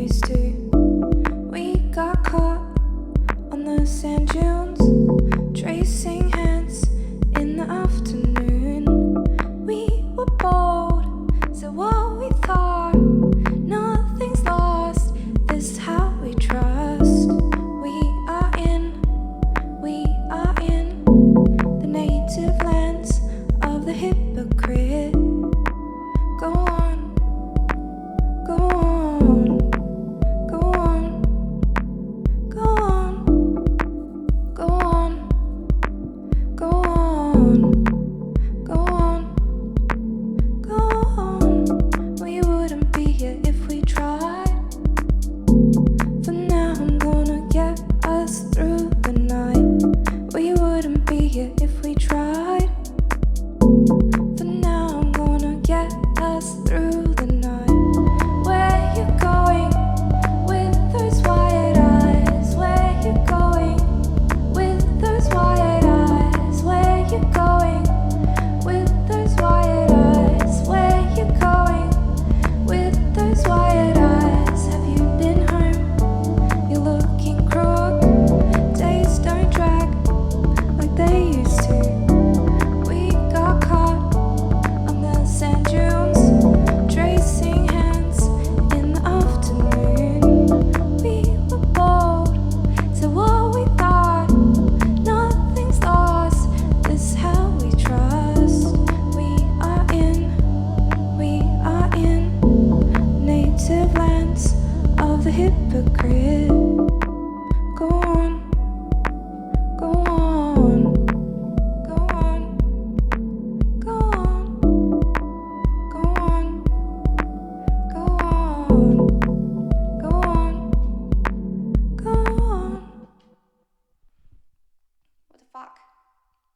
used to. We got caught on the sand dunes, tracing hands in the afternoon. We were bold, so what we thought, nothing's lost, this is how we trust. We are in the native lands of the hypocrite. Go on, go on, go on, go on, go on, go on, go on, go on. We wouldn't be here if we tried. For now I'm gonna get us through the night. We wouldn't be here if we tried. For now I'm gonna get us through the night. Where you going with those wide eyes? Where you going with those wide eyes? Where you going with those wide eyes? Where you going with those wide eyes? Have you been home? You're looking crook. Days don't drag like they used to. We got caught on the sand dunes, tracing hands in the afternoon. We were bold, so what we thought, nothing's lost, this is how we trust. We are in native lands of the hypocrite. Go on.